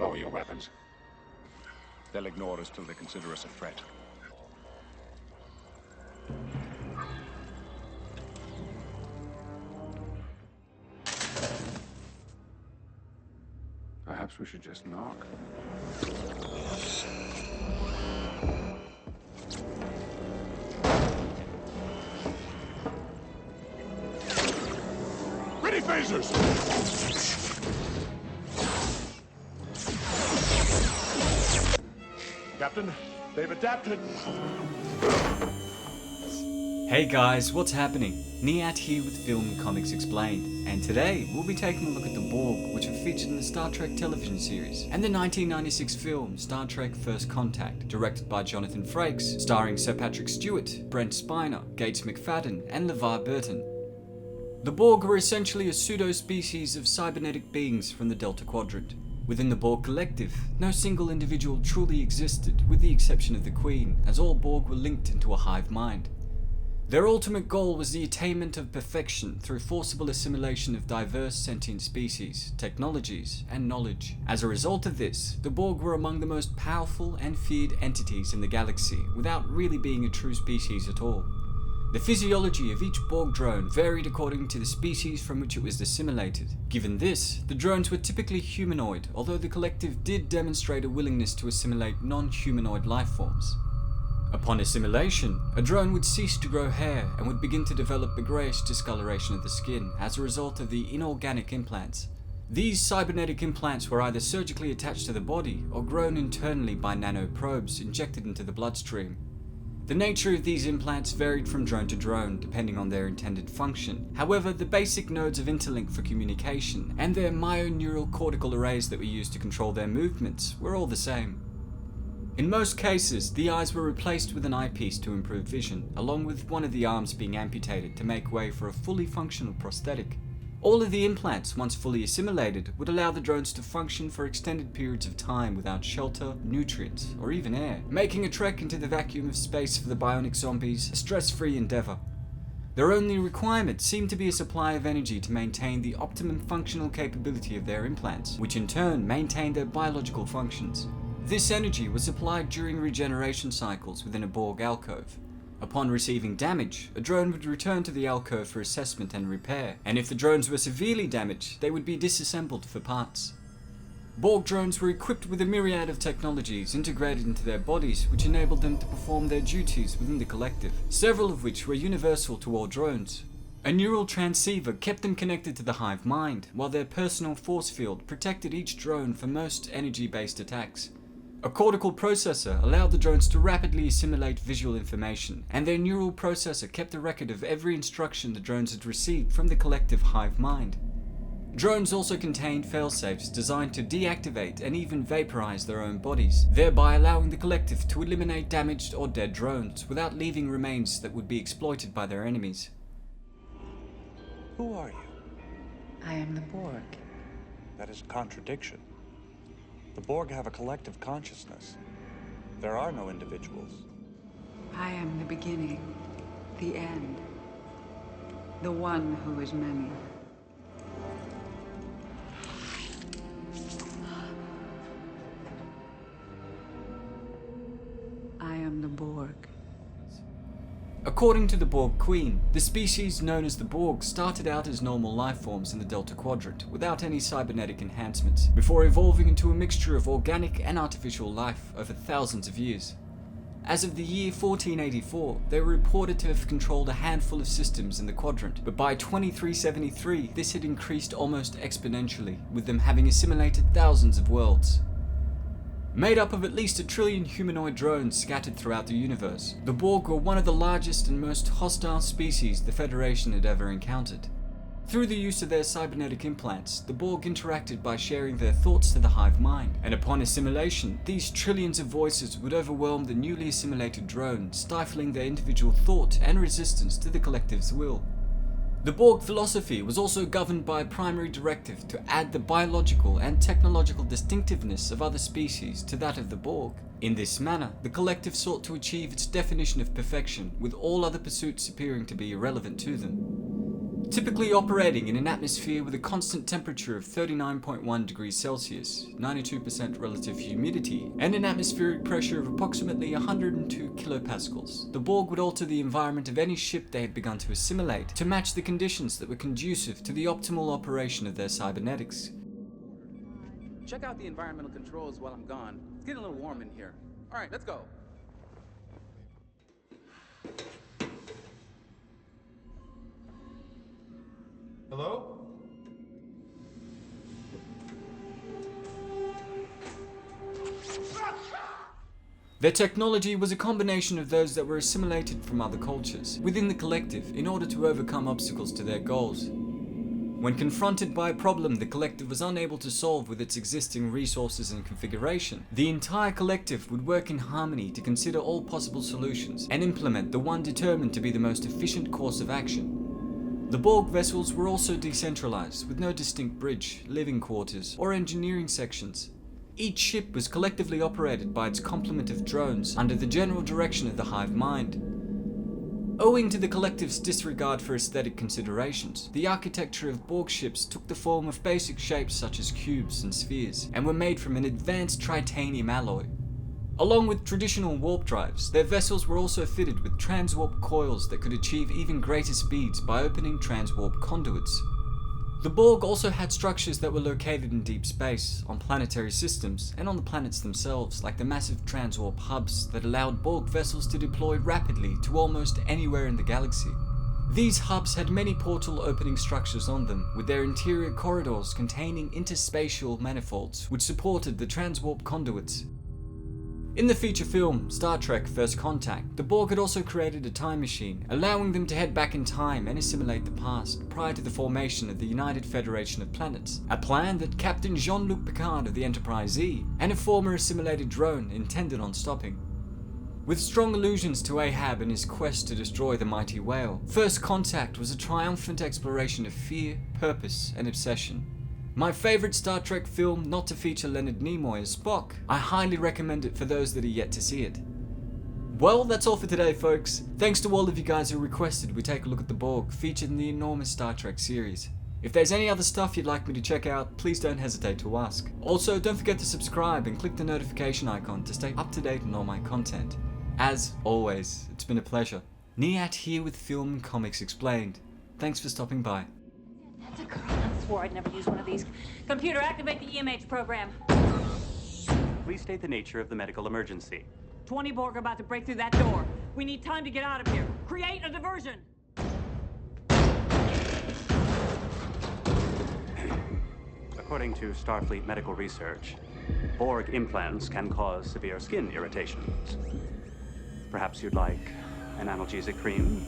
Lower your weapons. They'll ignore us till they consider us a threat. Perhaps we should just knock. Ready, phasers! Captain, they've adapted. Hey guys, what's happening? Niyat here with Film and Comics Explained, and today we'll be taking a look at the Borg, which are featured in the Star Trek television series, and the 1996 film Star Trek First Contact, directed by Jonathan Frakes, starring Sir Patrick Stewart, Brent Spiner, McFadden and Levar Burton. The Borg were essentially a pseudo-species of cybernetic beings from the Delta Quadrant. Within the Borg collective, no single individual truly existed, with the exception of the Queen, as all Borg were linked into a hive mind. Their ultimate goal was the attainment of perfection through forcible assimilation of diverse sentient species, technologies, and knowledge. As a result of this, the Borg were among the most powerful and feared entities in the galaxy, without really being a true species at all. The physiology of each Borg drone varied according to the species from which it was assimilated. Given this, the drones were typically humanoid, although the collective did demonstrate a willingness to assimilate non-humanoid life forms. Upon assimilation, a drone would cease to grow hair and would begin to develop a greyish discoloration of the skin as a result of the inorganic implants. These cybernetic implants were either surgically attached to the body or grown internally by nanoprobes injected into the bloodstream. The nature of these implants varied from drone to drone depending on their intended function. However, the basic nodes of interlink for communication and their myoneural cortical arrays that were used to control their movements were all the same. In most cases, the eyes were replaced with an eyepiece to improve vision, along with one of the arms being amputated to make way for a fully functional prosthetic. All of the implants, once fully assimilated, would allow the drones to function for extended periods of time without shelter, nutrients, or even air, making a trek into the vacuum of space for the bionic zombies a stress-free endeavor. Their only requirement seemed to be a supply of energy to maintain the optimum functional capability of their implants, which in turn maintained their biological functions. This energy was supplied during regeneration cycles within a Borg alcove. Upon receiving damage, a drone would return to the alcove for assessment and repair, and if the drones were severely damaged, they would be disassembled for parts. Borg drones were equipped with a myriad of technologies integrated into their bodies which enabled them to perform their duties within the collective, several of which were universal to all drones. A neural transceiver kept them connected to the hive mind, while their personal force field protected each drone from most energy-based attacks. A cortical processor allowed the drones to rapidly assimilate visual information, and their neural processor kept a record of every instruction the drones had received from the collective hive mind. Drones also contained failsafes designed to deactivate and even vaporize their own bodies, thereby allowing the collective to eliminate damaged or dead drones without leaving remains that would be exploited by their enemies. Who are you? I am the Borg. That is a contradiction. The Borg have a collective consciousness. There are no individuals. I am the beginning, the end, the one who is many. I am the Borg. According to the Borg Queen, the species known as the Borg started out as normal life forms in the Delta Quadrant without any cybernetic enhancements, before evolving into a mixture of organic and artificial life over thousands of years. As of the year 1484, they were reported to have controlled a handful of systems in the quadrant, but by 2373 this had increased almost exponentially, with them having assimilated thousands of worlds. Made up of at least 1 trillion humanoid drones scattered throughout the universe, the Borg were one of the largest and most hostile species the Federation had ever encountered. Through the use of their cybernetic implants, the Borg interacted by sharing their thoughts to the hive mind, and upon assimilation, these trillions of voices would overwhelm the newly assimilated drone, stifling their individual thought and resistance to the collective's will. The Borg philosophy was also governed by a primary directive to add the biological and technological distinctiveness of other species to that of the Borg. In this manner, the collective sought to achieve its definition of perfection, with all other pursuits appearing to be irrelevant to them. typically operating in an atmosphere with a constant temperature of 39.1 degrees Celsius, 92% relative humidity, and an atmospheric pressure of approximately 102 kilopascals. The Borg would alter the environment of any ship they had begun to assimilate to match the conditions that were conducive to the optimal operation of their cybernetics. Check out the environmental controls while I'm gone. It's getting a little warm in here. All right, let's go. Hello? Their technology was a combination of those that were assimilated from other cultures within the collective in order to overcome obstacles to their goals. When confronted by a problem the collective was unable to solve with its existing resources and configuration, the entire collective would work in harmony to consider all possible solutions and implement the one determined to be the most efficient course of action. The Borg vessels were also decentralized, with no distinct bridge, living quarters, or engineering sections. Each ship was collectively operated by its complement of drones under the general direction of the hive mind. Owing to the collective's disregard for aesthetic considerations, the architecture of Borg ships took the form of basic shapes such as cubes and spheres, and were made from an advanced titanium alloy. Along with traditional warp drives, their vessels were also fitted with transwarp coils that could achieve even greater speeds by opening transwarp conduits. The Borg also had structures that were located in deep space, on planetary systems, and on the planets themselves, like the massive transwarp hubs that allowed Borg vessels to deploy rapidly to almost anywhere in the galaxy. These hubs had many portal opening structures on them, with their interior corridors containing interspatial manifolds which supported the transwarp conduits. In the feature film, Star Trek First Contact, the Borg had also created a time machine, allowing them to head back in time and assimilate the past prior to the formation of the United Federation of Planets, a plan that Captain Jean-Luc Picard of the Enterprise E and a former assimilated drone intended on stopping. With strong allusions to Ahab and his quest to destroy the mighty whale, First Contact was a triumphant exploration of fear, purpose, and obsession. My favourite Star Trek film not to feature Leonard Nimoy as Spock. I highly recommend it for those that are yet to see it. Well, that's all for today, folks. Thanks to all of you guys who requested we take a look at the Borg featured in the enormous Star Trek series. If there's any other stuff you'd like me to check out, please don't hesitate to ask. Also, don't forget to subscribe and click the notification icon to stay up to date on all my content. As always, it's been a pleasure. Niyat here with Film and Comics Explained. Thanks for stopping by. That's a girl. I swore I'd never use one of these. Computer, activate the EMH program. Please state the nature of the medical emergency. 20 Borg are about to break through that door. We need time to get out of here. Create a diversion. According to Starfleet medical research, Borg implants can cause severe skin irritations. Perhaps you'd like an analgesic cream?